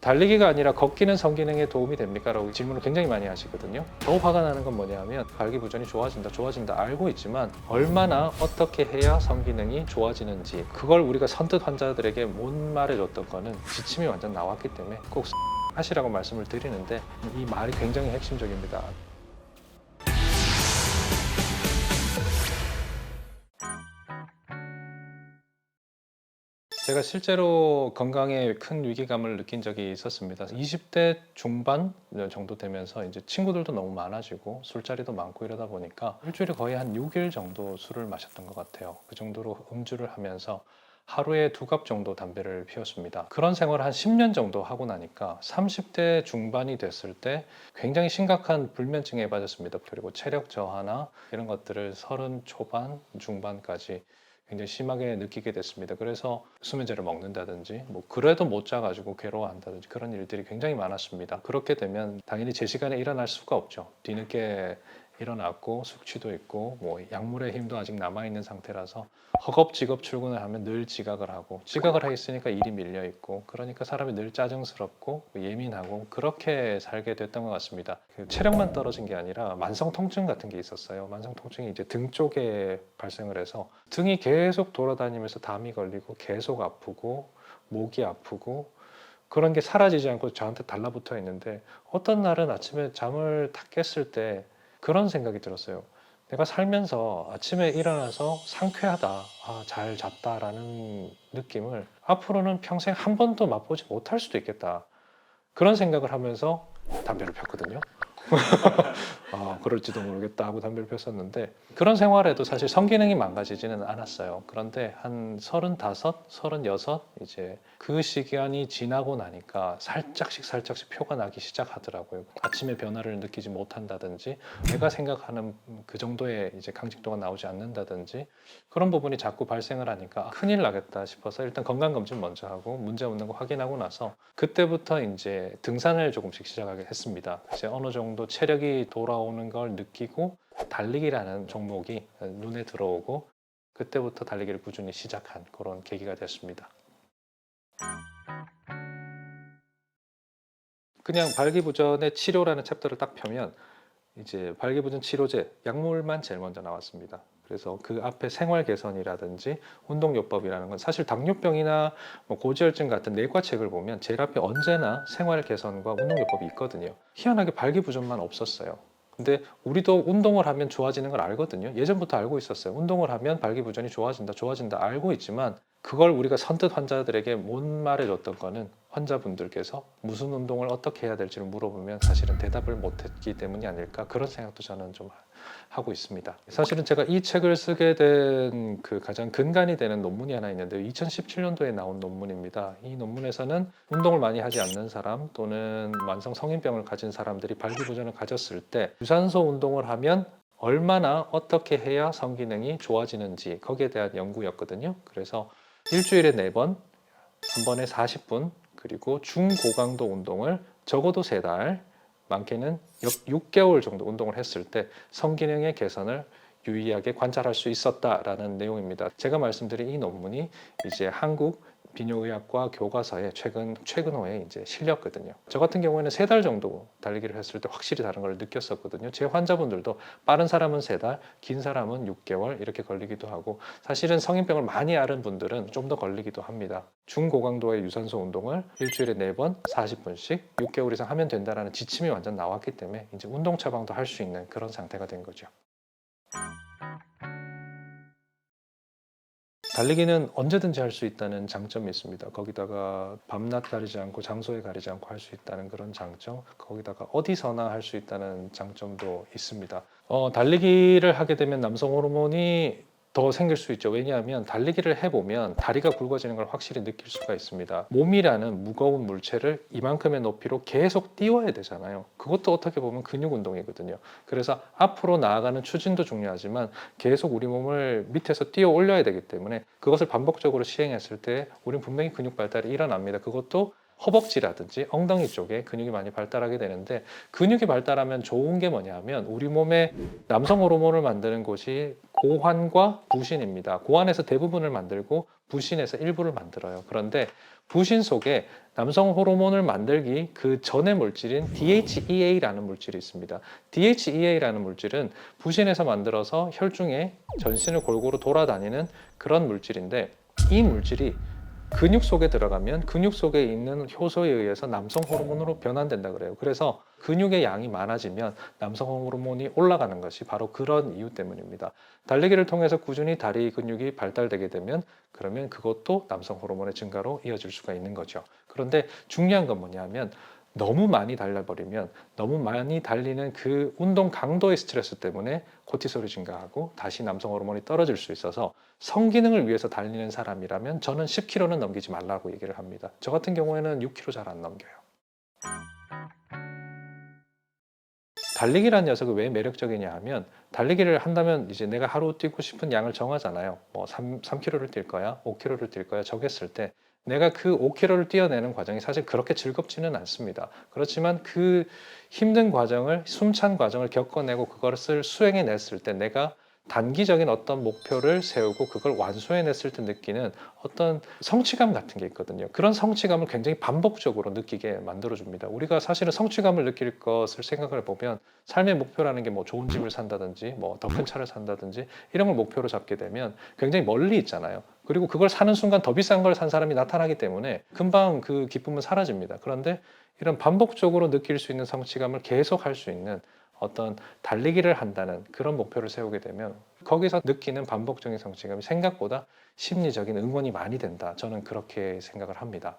달리기가 아니라 걷기는 성기능에 도움이 됩니까? 라고 질문을 굉장히 많이 하시거든요. 더 화가 나는 건 뭐냐면 발기부전이 좋아진다 알고 있지만 얼마나 어떻게 해야 성기능이 좋아지는지 그걸 우리가 선뜻 환자들에게 못 말해줬던 거는 지침이 완전 나왔기 때문에 꼭 하시라고 말씀을 드리는데 이 말이 굉장히 핵심적입니다. 제가 실제로 건강에 큰 위기감을 느낀 적이 있었습니다. 20대 중반 정도 되면서 이제 친구들도 너무 많아지고 술자리도 많고 이러다 보니까 일주일에 거의 한 6일 정도 술을 마셨던 것 같아요. 그 정도로 음주를 하면서 하루에 2갑 정도 담배를 피웠습니다. 그런 생활을 한 10년 정도 하고 나니까 30대 중반이 됐을 때 굉장히 심각한 불면증에 빠졌습니다. 그리고 체력 저하나 이런 것들을 30 초반, 중반까지 굉장히 심하게 느끼게 됐습니다. 그래서 수면제를 먹는다든지 뭐 그래도 못 자가지고 괴로워한다든지 그런 일들이 굉장히 많았습니다. 그렇게 되면 당연히 제 시간에 일어날 수가 없죠. 뒤늦게 일어났고 숙취도 있고 뭐 약물의 힘도 아직 남아있는 상태라서 허겁지겁 출근을 하면 늘 지각을 하고 지각을 해 있으니까 일이 밀려 있고 그러니까 사람이 늘 짜증스럽고 예민하고 그렇게 살게 됐던 것 같습니다. 그 체력만 떨어진 게 아니라 만성 통증 같은 게 있었어요. 만성 통증이 이제 등 쪽에 발생을 해서 등이 계속 돌아다니면서 담이 걸리고 계속 아프고 목이 아프고 그런 게 사라지지 않고 저한테 달라붙어 있는데 어떤 날은 아침에 잠을 딱 깼을 때 그런 생각이 들었어요. 내가 살면서 아침에 일어나서 상쾌하다, 잘 잤다라는 느낌을 앞으로는 평생 한 번도 맛보지 못할 수도 있겠다. 그런 생각을 하면서 담배를 폈거든요. 그럴지도 모르겠다 하고 담배를 폈었는데 그런 생활에도 사실 성기능이 망가지지는 않았어요. 그런데 한 35, 36 이제 그 시간이 지나고 나니까 살짝씩 표가 나기 시작하더라고요. 아침에 변화를 느끼지 못한다든지 내가 생각하는 그 정도의 이제 강직도가 나오지 않는다든지 그런 부분이 자꾸 발생을 하니까 큰일 나겠다 싶어서 일단 건강검진 먼저 하고 문제 없는 거 확인하고 나서 그때부터 이제 등산을 조금씩 시작하게 했습니다. 이제 어느 정도 체력이 돌아오는 걸 느끼고 달리기라는 종목이 눈에 들어오고 그때부터 달리기를 꾸준히 시작한 그런 계기가 됐습니다. 그냥 발기부전의 치료라는 챕터를 딱 펴면 이제 발기부전 치료제, 약물만 제일 먼저 나왔습니다. 그래서 그 앞에 생활 개선이라든지 운동요법이라는 건 사실 당뇨병이나 뭐 고지혈증 같은 내과책을 보면 제일 앞에 언제나 생활 개선과 운동요법이 있거든요. 희한하게 발기부전만 없었어요. 근데 우리도 운동을 하면 좋아지는 걸 알거든요. 예전부터 알고 있었어요. 운동을 하면 발기부전이 좋아진다 알고 있지만 그걸 우리가 선뜻 환자들에게 못 말해줬던 거는 환자분들께서 무슨 운동을 어떻게 해야 될지를 물어보면 사실은 대답을 못했기 때문이 아닐까 그런 생각도 저는 좀 하고 있습니다. 사실은 제가 이 책을 쓰게 된 그 가장 근간이 되는 논문이 하나 있는데 2017년도에 나온 논문입니다. 이 논문에서는 운동을 많이 하지 않는 사람 또는 만성 성인병을 가진 사람들이 발기부전을 가졌을 때 유산소 운동을 하면 얼마나 어떻게 해야 성기능이 좋아지는지 거기에 대한 연구였거든요. 그래서 일주일에 4번, 한 번에 40분, 그리고 중고강도 운동을 적어도 3달, 많게는 6개월 정도 운동을 했을 때 성기능의 개선을 유의하게 관찰할 수 있었다라는 내용입니다. 제가 말씀드린 이 논문이 이제 한국 비뇨의학과 교과서에 최근호에 이제 실렸거든요. 저 같은 경우에는 3달 정도 달리기를 했을 때 확실히 다른 걸 느꼈었거든요. 제 환자분들도 빠른 사람은 3달, 긴 사람은 6개월 이렇게 걸리기도 하고 사실은 성인병을 많이 앓은 분들은 좀 더 걸리기도 합니다. 중고강도의 유산소 운동을 일주일에 4번 40분씩 6개월 이상 하면 된다는 지침이 완전 나왔기 때문에 이제 운동 처방도 할 수 있는 그런 상태가 된 거죠. 달리기는 언제든지 할 수 있다는 장점이 있습니다. 거기다가 밤낮 가리지 않고 장소에 가리지 않고 할 수 있다는 그런 장점, 거기다가 어디서나 할 수 있다는 장점도 있습니다. 달리기를 하게 되면 남성 호르몬이 더 생길 수 있죠. 왜냐하면 달리기를 해보면 다리가 굵어지는 걸 확실히 느낄 수가 있습니다. 몸이라는 무거운 물체를 이만큼의 높이로 계속 띄워야 되잖아요. 그것도 어떻게 보면 근육 운동이거든요. 그래서 앞으로 나아가는 추진도 중요하지만 계속 우리 몸을 밑에서 띄워 올려야 되기 때문에 그것을 반복적으로 시행했을 때 우리는 분명히 근육 발달이 일어납니다. 그것도 허벅지라든지 엉덩이 쪽에 근육이 많이 발달하게 되는데, 근육이 발달하면 좋은 게 뭐냐 하면 우리 몸에 남성 호르몬을 만드는 곳이 고환과 부신입니다. 고환에서 대부분을 만들고 부신에서 일부를 만들어요. 그런데 부신 속에 남성 호르몬을 만들기 그 전의 물질인 DHEA라는 물질이 있습니다. DHEA라는 물질은 부신에서 만들어서 혈중에 전신을 골고루 돌아다니는 그런 물질인데, 이 물질이 근육 속에 들어가면 근육 속에 있는 효소에 의해서 남성 호르몬으로 변환된다 그래요. 그래서 근육의 양이 많아지면 남성 호르몬이 올라가는 것이 바로 그런 이유 때문입니다. 달리기를 통해서 꾸준히 다리 근육이 발달되게 되면 그러면 그것도 남성 호르몬의 증가로 이어질 수가 있는 거죠. 그런데 중요한 건 뭐냐면, 너무 많이 달려버리면 너무 많이 달리는 그 운동 강도의 스트레스 때문에 코티솔이 증가하고 다시 남성 호르몬이 떨어질 수 있어서, 성기능을 위해서 달리는 사람이라면 저는 10km는 넘기지 말라고 얘기를 합니다. 저 같은 경우에는 6km 잘 안 넘겨요. 달리기라는 녀석이 왜 매력적이냐 하면, 달리기를 한다면 이제 내가 하루 뛰고 싶은 양을 정하잖아요. 뭐 3km를 뛸 거야, 5km를 뛸 거야 정했을 때 내가 그 5km를 뛰어내는 과정이 사실 그렇게 즐겁지는 않습니다. 그렇지만 그 힘든 과정을, 숨찬 과정을 겪어내고 그것을 수행해냈을 때 내가 단기적인 어떤 목표를 세우고 그걸 완수해냈을 때 느끼는 어떤 성취감 같은 게 있거든요. 그런 성취감을 굉장히 반복적으로 느끼게 만들어줍니다. 우리가 사실은 성취감을 느낄 것을 생각을 보면, 삶의 목표라는 게 뭐 좋은 집을 산다든지 뭐 더 큰 차를 산다든지 이런 걸 목표로 잡게 되면 굉장히 멀리 있잖아요. 그리고 그걸 사는 순간 더 비싼 걸 산 사람이 나타나기 때문에 금방 그 기쁨은 사라집니다. 그런데 이런 반복적으로 느낄 수 있는 성취감을 계속 할 수 있는 어떤 달리기를 한다는 그런 목표를 세우게 되면 거기서 느끼는 반복적인 성취감이 생각보다 심리적인 응원이 많이 된다. 저는 그렇게 생각을 합니다.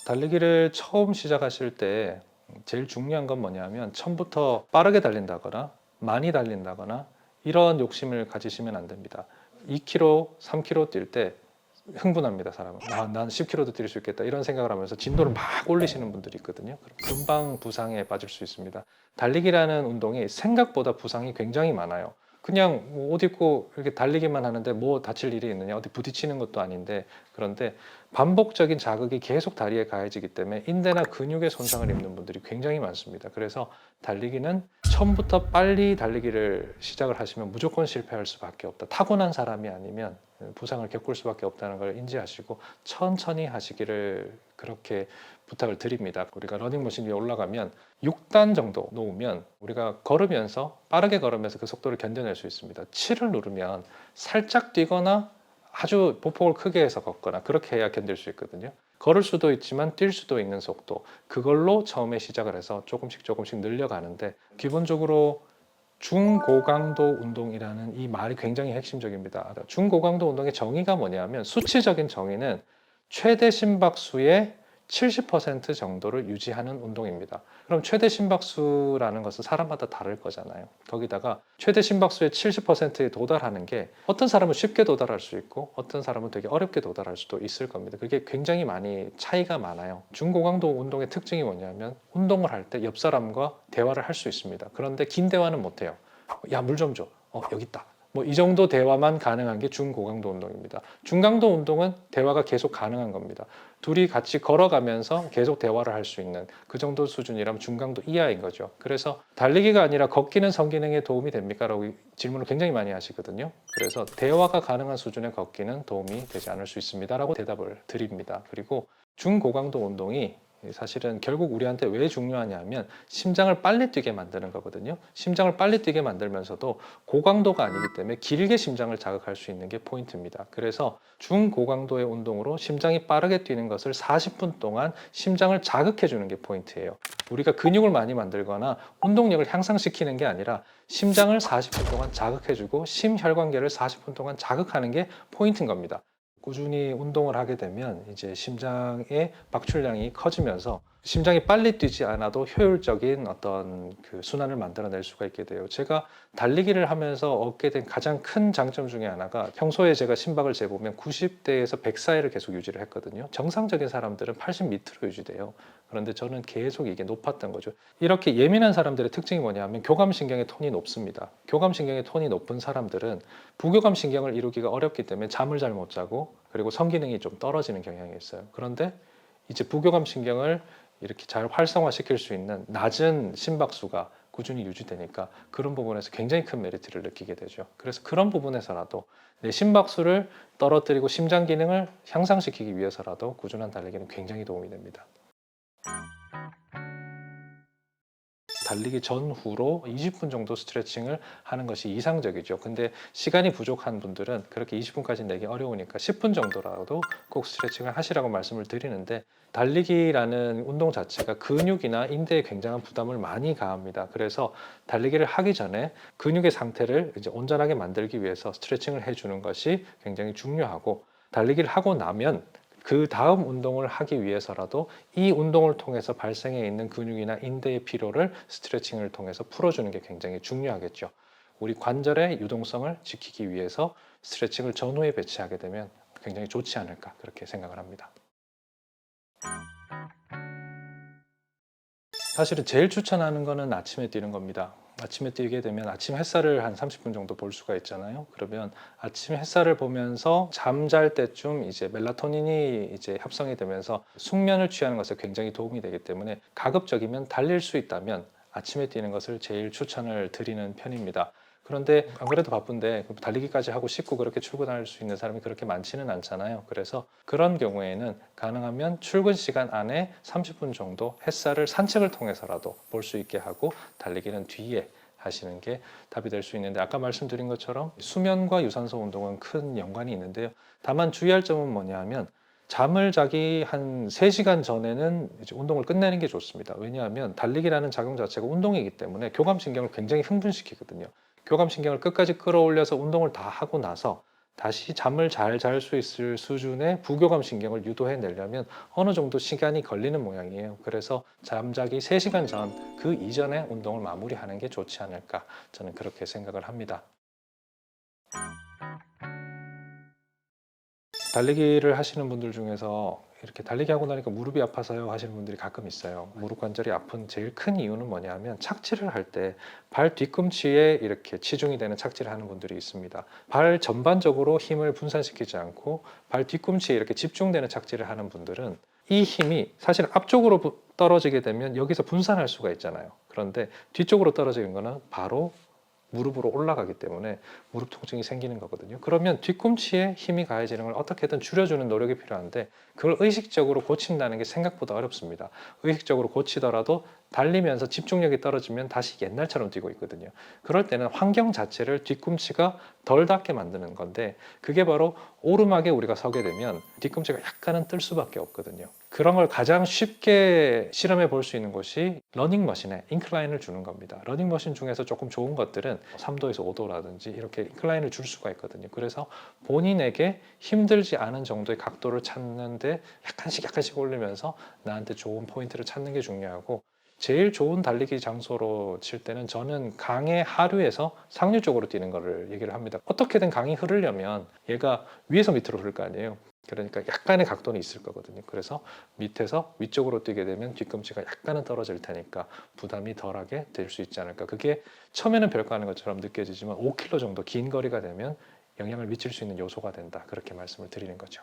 달리기를 처음 시작하실 때 제일 중요한 건 뭐냐면, 처음부터 빠르게 달린다거나 많이 달린다거나 이런 욕심을 가지시면 안 됩니다. 2km, 3km 뛸 때 흥분합니다. 사람은. 난 10km도 뛸 수 있겠다 이런 생각을 하면서 진도를 막 올리시는 분들이 있거든요. 그럼 금방 부상에 빠질 수 있습니다. 달리기라는 운동이 생각보다 부상이 굉장히 많아요. 그냥 뭐옷 입고 이렇게 달리기만 하는데 뭐 다칠 일이 있느냐, 어디 부딪히는 것도 아닌데. 그런데 반복적인 자극이 계속 다리에 가해지기 때문에 인대나 근육에 손상을 입는 분들이 굉장히 많습니다. 그래서 달리기는 처음부터 빨리 달리기를 시작을 하시면 무조건 실패할 수밖에 없다. 타고난 사람이 아니면 부상을 겪을 수밖에 없다는 걸 인지하시고 천천히 하시기를 그렇게 부탁을 드립니다. 우리가 러닝머신 위에 올라가면 6단 정도 놓으면 우리가 걸으면서, 빠르게 걸으면서 그 속도를 견뎌낼 수 있습니다. 7을 누르면 살짝 뛰거나 아주 보폭을 크게 해서 걷거나 그렇게 해야 견딜 수 있거든요. 걸을 수도 있지만 뛸 수도 있는 속도, 그걸로 처음에 시작을 해서 조금씩 늘려가는데, 기본적으로 중고강도 운동이라는 이 말이 굉장히 핵심적입니다. 중고강도 운동의 정의가 뭐냐면, 수치적인 정의는 최대 심박수의 70% 정도를 유지하는 운동입니다. 그럼 최대 심박수라는 것은 사람마다 다를 거잖아요. 거기다가 최대 심박수의 70%에 도달하는 게 어떤 사람은 쉽게 도달할 수 있고 어떤 사람은 되게 어렵게 도달할 수도 있을 겁니다. 그게 굉장히 많이 차이가 많아요. 중고강도 운동의 특징이 뭐냐면, 운동을 할 때 옆 사람과 대화를 할 수 있습니다. 그런데 긴 대화는 못 해요. 야, 물 좀 줘. 여기 있다. 뭐 이 정도 대화만 가능한 게 중고강도 운동입니다. 중강도 운동은 대화가 계속 가능한 겁니다. 둘이 같이 걸어가면서 계속 대화를 할 수 있는 그 정도 수준이라면 중강도 이하인 거죠. 그래서 달리기가 아니라 걷기는 성기능에 도움이 됩니까? 라고 질문을 굉장히 많이 하시거든요. 그래서 대화가 가능한 수준의 걷기는 도움이 되지 않을 수 있습니다 라고 대답을 드립니다. 그리고 중고강도 운동이 사실은 결국 우리한테 왜 중요하냐면, 심장을 빨리 뛰게 만드는 거거든요. 심장을 빨리 뛰게 만들면서도 고강도가 아니기 때문에 길게 심장을 자극할 수 있는 게 포인트입니다. 그래서 중고강도의 운동으로 심장이 빠르게 뛰는 것을 40분 동안 심장을 자극해 주는 게 포인트예요. 우리가 근육을 많이 만들거나 운동력을 향상시키는 게 아니라 심장을 40분 동안 자극해 주고 심혈관계를 40분 동안 자극하는 게 포인트인 겁니다. 꾸준히 운동을 하게 되면 이제 심장의 박출량이 커지면서 심장이 빨리 뛰지 않아도 효율적인 어떤 그 순환을 만들어낼 수가 있게 돼요. 제가 달리기를 하면서 얻게 된 가장 큰 장점 중에 하나가 평소에 제가 심박을 재보면 90대에서 100 사이를 계속 유지를 했거든요. 정상적인 사람들은 80 밑으로 유지돼요. 그런데 저는 계속 이게 높았던 거죠. 이렇게 예민한 사람들의 특징이 뭐냐면 교감신경의 톤이 높습니다. 교감신경의 톤이 높은 사람들은 부교감신경을 이루기가 어렵기 때문에 잠을 잘 못 자고 그리고 성기능이 좀 떨어지는 경향이 있어요. 그런데 이제 부교감신경을 이렇게 잘 활성화시킬 수 있는 낮은 심박수가 꾸준히 유지되니까 그런 부분에서 굉장히 큰 메리트를 느끼게 되죠. 그래서 그런 부분에서라도 내 심박수를 떨어뜨리고 심장 기능을 향상시키기 위해서라도 꾸준한 달리기는 굉장히 도움이 됩니다. 달리기 전후로 20분 정도 스트레칭을 하는 것이 이상적이죠. 근데 시간이 부족한 분들은 그렇게 20분까지 내기 어려우니까 10분 정도라도 꼭 스트레칭을 하시라고 말씀을 드리는데 달리기라는 운동 자체가 근육이나 인대에 굉장한 부담을 많이 가합니다. 그래서 달리기를 하기 전에 근육의 상태를 이제 온전하게 만들기 위해서 스트레칭을 해주는 것이 굉장히 중요하고 달리기를 하고 나면 그 다음 운동을 하기 위해서라도 이 운동을 통해서 발생해 있는 근육이나 인대의 피로를 스트레칭을 통해서 풀어주는 게 굉장히 중요하겠죠. 우리 관절의 유동성을 지키기 위해서 스트레칭을 전후에 배치하게 되면 굉장히 좋지 않을까 그렇게 생각을 합니다. 사실은 제일 추천하는 거는 아침에 뛰는 겁니다. 아침에 뛰게 되면 아침 햇살을 한 30분 정도 볼 수가 있잖아요. 그러면 아침 햇살을 보면서 잠잘 때쯤 이제 멜라토닌이 이제 합성이 되면서 숙면을 취하는 것에 굉장히 도움이 되기 때문에 가급적이면 달릴 수 있다면 아침에 뛰는 것을 제일 추천을 드리는 편입니다. 그런데 안 그래도 바쁜데 달리기까지 하고 싶고 그렇게 출근할 수 있는 사람이 그렇게 많지는 않잖아요. 그래서 그런 경우에는 가능하면 출근 시간 안에 30분 정도 햇살을 산책을 통해서라도 볼 수 있게 하고 달리기는 뒤에 하시는 게 답이 될 수 있는데 아까 말씀드린 것처럼 수면과 유산소 운동은 큰 연관이 있는데요. 다만 주의할 점은 뭐냐 하면 잠을 자기 한 3시간 전에는 이제 운동을 끝내는 게 좋습니다. 왜냐하면 달리기라는 작용 자체가 운동이기 때문에 교감신경을 굉장히 흥분시키거든요. 교감신경을 끝까지 끌어올려서 운동을 다 하고 나서 다시 잠을 잘 잘 수 있을 수준의 부교감신경을 유도해 내려면 어느 정도 시간이 걸리는 모양이에요. 그래서 잠자기 3시간 전, 그 이전에 운동을 마무리하는 게 좋지 않을까 저는 그렇게 생각을 합니다. 달리기를 하시는 분들 중에서 이렇게 달리기 하고 나니까 무릎이 아파서요 하시는 분들이 가끔 있어요. 무릎 관절이 아픈 제일 큰 이유는 뭐냐면 착지를 할 때 발 뒤꿈치에 이렇게 치중이 되는 착지를 하는 분들이 있습니다. 발 전반적으로 힘을 분산시키지 않고 발 뒤꿈치에 이렇게 집중되는 착지를 하는 분들은 이 힘이 사실 앞쪽으로 떨어지게 되면 여기서 분산할 수가 있잖아요. 그런데 뒤쪽으로 떨어지는 거는 바로 무릎으로 올라가기 때문에 무릎 통증이 생기는 거거든요. 그러면 뒤꿈치에 힘이 가해지는 걸 어떻게든 줄여주는 노력이 필요한데 그걸 의식적으로 고친다는 게 생각보다 어렵습니다. 의식적으로 고치더라도 달리면서 집중력이 떨어지면 다시 옛날처럼 뛰고 있거든요. 그럴 때는 환경 자체를 뒤꿈치가 덜 닿게 만드는 건데 그게 바로 오르막에 우리가 서게 되면 뒤꿈치가 약간은 뜰 수밖에 없거든요. 그런 걸 가장 쉽게 실험해 볼 수 있는 곳이 러닝머신에 인클라인을 주는 겁니다. 러닝머신 중에서 조금 좋은 것들은 3도에서 5도라든지 이렇게 인클라인을 줄 수가 있거든요. 그래서 본인에게 힘들지 않은 정도의 각도를 찾는데 약간씩 올리면서 나한테 좋은 포인트를 찾는 게 중요하고 제일 좋은 달리기 장소로 칠 때는 저는 강의 하류에서 상류 쪽으로 뛰는 거를 얘기를 합니다. 어떻게든 강이 흐르려면 얘가 위에서 밑으로 흐를 거 아니에요. 그러니까 약간의 각도는 있을 거거든요. 그래서 밑에서 위쪽으로 뛰게 되면 뒤꿈치가 약간은 떨어질 테니까 부담이 덜하게 될 수 있지 않을까. 그게 처음에는 별거 아닌 것처럼 느껴지지만 5km 정도 긴 거리가 되면 영향을 미칠 수 있는 요소가 된다. 그렇게 말씀을 드리는 거죠.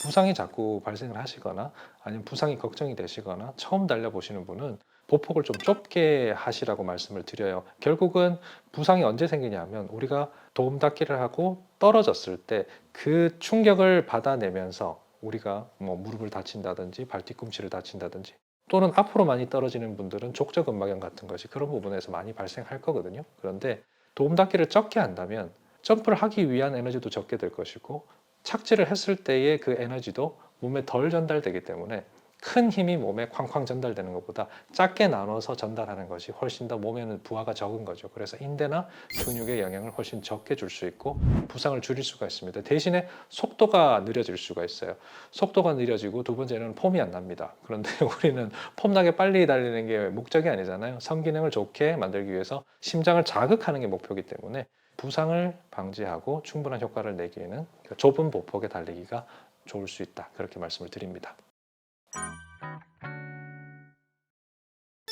부상이 자꾸 발생을 하시거나 아니면 부상이 걱정이 되시거나 처음 달려보시는 분은 보폭을 좀 좁게 하시라고 말씀을 드려요. 결국은 부상이 언제 생기냐면 우리가 도움 닫기를 하고 떨어졌을 때 그 충격을 받아내면서 우리가 뭐 무릎을 다친다든지 발 뒤꿈치를 다친다든지 또는 앞으로 많이 떨어지는 분들은 족저근막염 같은 것이 그런 부분에서 많이 발생할 거거든요. 그런데 도움 닫기를 적게 한다면 점프를 하기 위한 에너지도 적게 될 것이고 착지를 했을 때의 그 에너지도 몸에 덜 전달되기 때문에 큰 힘이 몸에 쾅쾅 전달되는 것보다 작게 나눠서 전달하는 것이 훨씬 더 몸에는 부하가 적은 거죠. 그래서 인대나 근육에 영향을 훨씬 적게 줄 수 있고 부상을 줄일 수가 있습니다. 대신에 속도가 느려질 수가 있어요. 속도가 느려지고 두 번째는 폼이 안 납니다. 그런데 우리는 폼나게 빨리 달리는 게 목적이 아니잖아요. 성기능을 좋게 만들기 위해서 심장을 자극하는 게 목표이기 때문에 부상을 방지하고 충분한 효과를 내기에는 좁은 보폭의 달리기가 좋을 수 있다. 그렇게 말씀을 드립니다.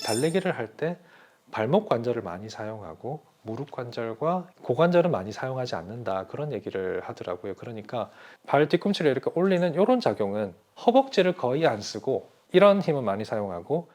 달리기를 할 때 발목 관절을 많이 사용하고 무릎 관절과 고관절은 많이 사용하지 않는다. 그런 얘기를 하더라고요. 그러니까 발 뒤꿈치를 이렇게 올리는 이런 작용은 허벅지를 거의 안 쓰고 이런 힘은 많이 사용하고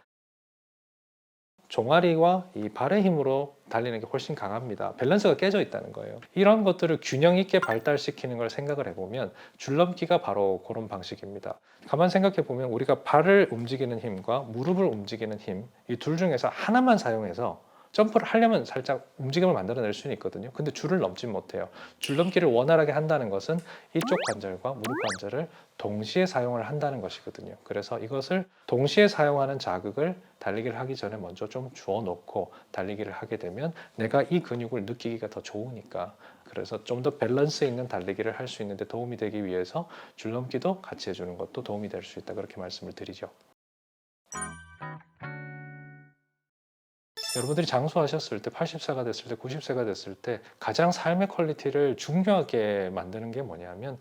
종아리와 이 발의 힘으로 달리는 게 훨씬 강합니다. 밸런스가 깨져 있다는 거예요. 이런 것들을 균형 있게 발달시키는 걸 생각을 해보면 줄넘기가 바로 그런 방식입니다. 가만 생각해 보면 우리가 발을 움직이는 힘과 무릎을 움직이는 힘, 이 둘 중에서 하나만 사용해서 점프를 하려면 살짝 움직임을 만들어낼 수는 있거든요. 근데 줄을 넘지 못해요. 줄넘기를 원활하게 한다는 것은 이쪽 관절과 무릎 관절을 동시에 사용을 한다는 것이거든요. 그래서 이것을 동시에 사용하는 자극을 달리기를 하기 전에 먼저 좀 주어 놓고 달리기를 하게 되면 내가 이 근육을 느끼기가 더 좋으니까, 그래서 좀 더 밸런스 있는 달리기를 할 수 있는데 도움이 되기 위해서 줄넘기도 같이 해주는 것도 도움이 될 수 있다. 그렇게 말씀을 드리죠. 여러분들이 장수하셨을 때 80세가 됐을 때 90세가 됐을 때 가장 삶의 퀄리티를 중요하게 만드는 게 뭐냐면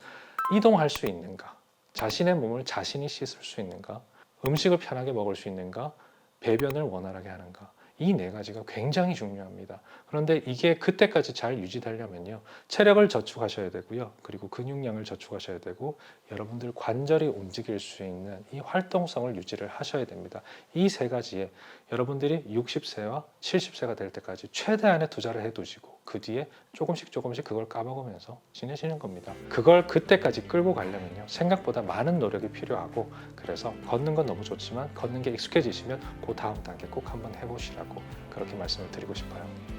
이동할 수 있는가, 자신의 몸을 자신이 씻을 수 있는가, 음식을 편하게 먹을 수 있는가, 배변을 원활하게 하는가, 이 네 가지가 굉장히 중요합니다. 그런데 이게 그때까지 잘 유지되려면요, 체력을 저축하셔야 되고요, 그리고 근육량을 저축하셔야 되고, 여러분들 관절이 움직일 수 있는 이 활동성을 유지를 하셔야 됩니다. 이 세 가지에 여러분들이 60세와 70세가 될 때까지 최대한의 투자를 해두시고 그 뒤에 조금씩 그걸 까먹으면서 지내시는 겁니다. 그걸 그때까지 끌고 가려면요, 생각보다 많은 노력이 필요하고, 그래서 걷는 건 너무 좋지만 걷는 게 익숙해지시면 그 다음 단계 꼭 한번 해보시라고 그렇게 말씀을 드리고 싶어요.